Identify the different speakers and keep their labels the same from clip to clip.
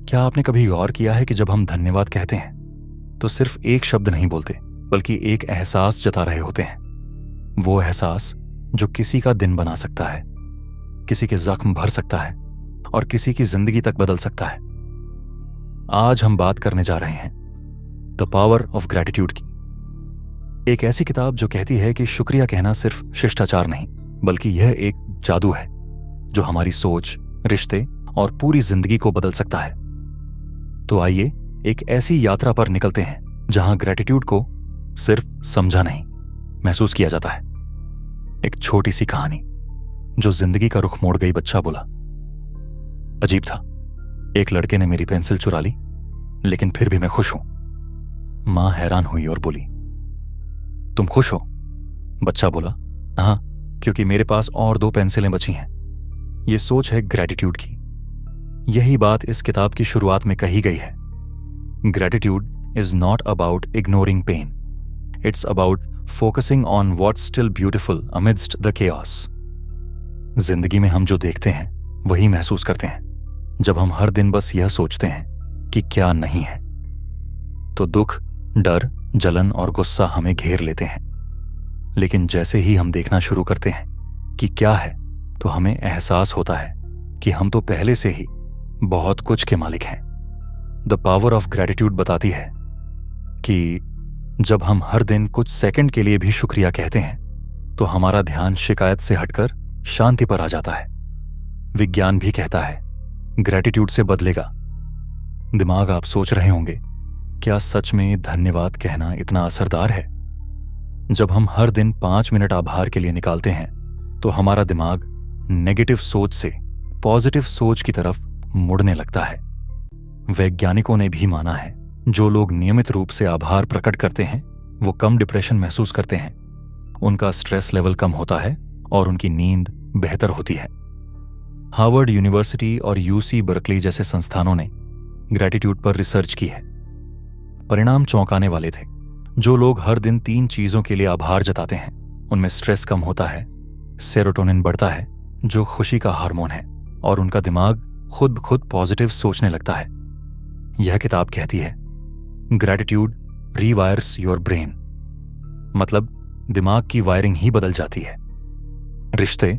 Speaker 1: क्या आपने कभी गौर किया है कि जब हम धन्यवाद कहते हैं तो सिर्फ एक शब्द नहीं बोलते, बल्कि एक एहसास जता रहे होते हैं। वो एहसास जो किसी का दिन बना सकता है, किसी के जख्म भर सकता है और किसी की जिंदगी तक बदल सकता है। आज हम बात करने जा रहे हैं द पावर ऑफ ग्रैटिट्यूड की, एक ऐसी किताब जो कहती है कि शुक्रिया कहना सिर्फ शिष्टाचार नहीं, बल्कि यह एक जादू है जो हमारी सोच, रिश्ते और पूरी जिंदगी को बदल सकता है। तो आइए एक ऐसी यात्रा पर निकलते हैं जहां ग्रैटिट्यूड को सिर्फ समझा नहीं, महसूस किया जाता है। एक छोटी सी कहानी जो जिंदगी का रुख मोड़ गई। बच्चा बोला, अजीब था, एक लड़के ने मेरी पेंसिल चुरा ली, लेकिन फिर भी मैं खुश हूं। मां हैरान हुई और बोली, तुम खुश हो? बच्चा बोला, हाँ, क्योंकि मेरे पास और 2 पेंसिलें बची हैं। ये सोच है ग्रैटिट्यूड की। यही बात इस किताब की शुरुआत में कही गई है। Gratitude is not about ignoring pain, it's about focusing on what's still beautiful amidst the chaos. जिंदगी में हम जो देखते हैं वही महसूस करते हैं। जब हम हर दिन बस यह सोचते हैं कि क्या नहीं है, तो दुख, डर, जलन और गुस्सा हमें घेर लेते हैं। लेकिन जैसे ही हम देखना शुरू करते हैं कि क्या है, तो हमें एहसास होता है कि हम तो पहले से ही बहुत कुछ के मालिक हैं। द पावर ऑफ ग्रैटिट्यूड बताती है कि जब हम हर दिन कुछ सेकंड के लिए भी शुक्रिया कहते हैं तो हमारा ध्यान शिकायत से हटकर शांति पर आ जाता है। विज्ञान भी कहता है ग्रैटिट्यूड से बदलेगा दिमाग। आप सोच रहे होंगे, क्या सच में धन्यवाद कहना इतना असरदार है? जब हम हर दिन 5 मिनट आभार के लिए निकालते हैं तो हमारा दिमाग नेगेटिव सोच से पॉजिटिव सोच की तरफ मुड़ने लगता है। वैज्ञानिकों ने भी माना है, जो लोग नियमित रूप से आभार प्रकट करते हैं वो कम डिप्रेशन महसूस करते हैं, उनका स्ट्रेस लेवल कम होता है और उनकी नींद बेहतर होती है। हार्वर्ड यूनिवर्सिटी और यूसी बर्कली जैसे संस्थानों ने ग्रैटिट्यूड पर रिसर्च की है। परिणाम चौंकाने वाले थे। जो लोग हर दिन 3 चीजों के लिए आभार जताते हैं उनमें स्ट्रेस कम होता है, सेरोटोनिन बढ़ता है जो खुशी का हार्मोन है, और उनका दिमाग खुद ब खुद पॉजिटिव सोचने लगता है। यह किताब कहती है ग्रैटिट्यूड रीवायर्स योर ब्रेन, मतलब दिमाग की वायरिंग ही बदल जाती है। रिश्ते,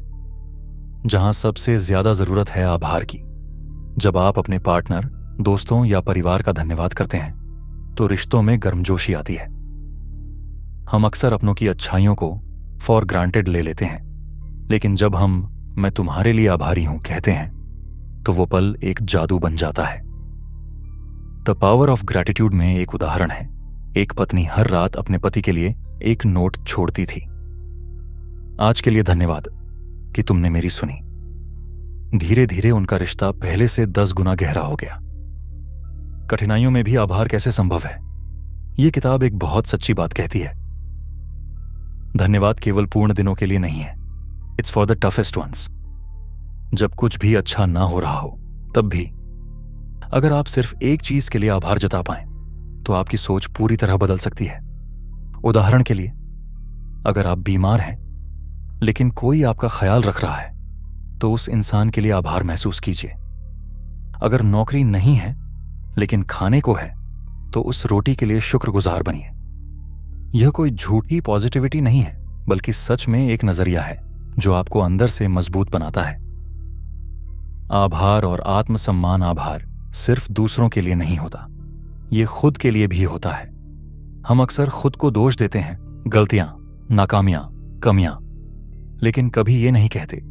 Speaker 1: जहां सबसे ज्यादा जरूरत है आभार की, जब आप अपने पार्टनर, दोस्तों या परिवार का धन्यवाद करते हैं तो रिश्तों में गर्मजोशी आती है। हम अक्सर अपनों की अच्छाइयों को फॉर ग्रांटेड ले लेते हैं, लेकिन जब हम मैं तुम्हारे लिए आभारी हूं कहते हैं तो वो पल एक जादू बन जाता है। द पावर ऑफ ग्रैटिट्यूड में एक उदाहरण है। एक पत्नी हर रात अपने पति के लिए एक नोट छोड़ती थी। आज के लिए धन्यवाद कि तुमने मेरी सुनी। धीरे धीरे उनका रिश्ता पहले से 10 गुना गहरा हो गया। कठिनाइयों में भी आभार कैसे संभव है? यह किताब एक बहुत सच्ची बात कहती है। धन्यवाद केवल पूर्ण दिनों के लिए नहीं है, it's for the toughest ones. जब कुछ भी अच्छा ना हो रहा हो तब भी अगर आप सिर्फ एक चीज के लिए आभार जता पाएं तो आपकी सोच पूरी तरह बदल सकती है। उदाहरण के लिए, अगर आप बीमार हैं लेकिन कोई आपका ख्याल रख रहा है तो उस इंसान के लिए आभार महसूस कीजिए। अगर नौकरी नहीं है लेकिन खाने को है तो उस रोटी के लिए शुक्रगुजार बनिए। यह कोई झूठी पॉजिटिविटी नहीं है, बल्कि सच में एक नजरिया है जो आपको अंदर से मजबूत बनाता है। आभार और आत्मसम्मान, आभार सिर्फ दूसरों के लिए नहीं होता, ये खुद के लिए भी होता है। हम अक्सर खुद को दोष देते हैं, गलतियां, नाकामियां, कमियां, लेकिन कभी ये नहीं कहते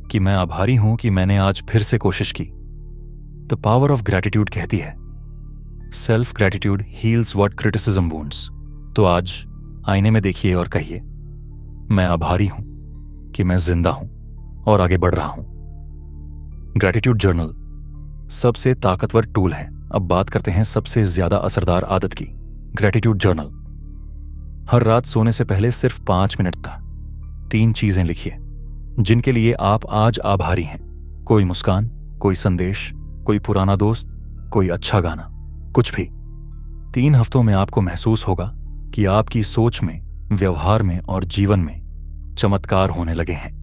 Speaker 1: कि मैं आभारी हूं कि मैंने आज फिर से कोशिश की। द पावर ऑफ ग्रैटिट्यूड कहती है self gratitude heels what criticism wounds. तो आज आईने में देखिए और कहिए, मैं आभारी हूं कि मैं जिंदा हूं और आगे बढ़ रहा हूं। ग्रैटिट्यूड जर्नल सबसे ताकतवर टूल है। अब बात करते हैं सबसे ज्यादा असरदार आदत की, ग्रैटिट्यूड जर्नल। हर रात सोने से पहले सिर्फ 5 मिनट तक 3 चीजें लिखिए जिनके लिए आप आज आभारी हैं। कोई मुस्कान, कोई संदेश, कोई पुराना दोस्त, कोई अच्छा गाना, कुछ भी। 3 हफ्तों में आपको महसूस होगा कि आपकी सोच में, व्यवहार में और जीवन में चमत्कार होने लगे हैं।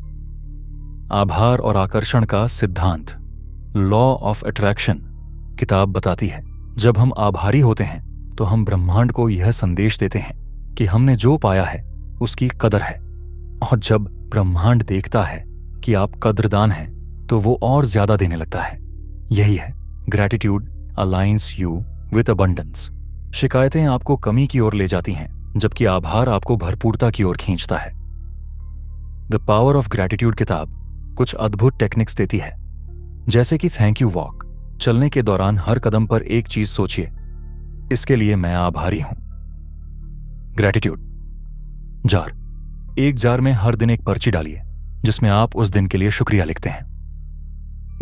Speaker 1: आभार और आकर्षण का सिद्धांत, लॉ ऑफ अट्रैक्शन, किताब बताती है, जब हम आभारी होते हैं तो हम ब्रह्मांड को यह संदेश देते हैं कि हमने जो पाया है उसकी कदर है, और जब ब्रह्मांड देखता है कि आप कद्रदान हैं तो वो और ज्यादा देने लगता है। यही है gratitude aligns you with abundance. शिकायतें आपको कमी की ओर ले जाती हैं, जबकि आभार आपको भरपूरता की ओर खींचता है। द पावर ऑफ ग्रैटिट्यूड किताब कुछ अद्भुत टेक्निक्स देती है, जैसे कि थैंक यू वॉक। चलने के दौरान हर कदम पर एक चीज सोचिए, इसके लिए मैं आभारी हूं। ग्रैटिट्यूड जार, एक जार में हर दिन एक पर्ची डालिए जिसमें आप उस दिन के लिए शुक्रिया लिखते हैं।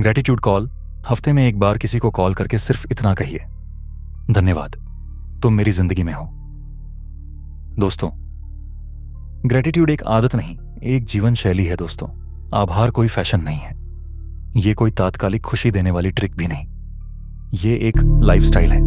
Speaker 1: ग्रैटिट्यूड कॉल, हफ्ते में एक बार किसी को कॉल करके सिर्फ इतना कहिए, धन्यवाद, तुम मेरी जिंदगी में हो। दोस्तों, ग्रैटिट्यूड एक आदत नहीं, एक जीवन शैली है दोस्तों। आभार कोई फैशन नहीं है, ये कोई तात्कालिक खुशी देने वाली ट्रिक भी नहीं, ये एक लाइफस्टाइल है।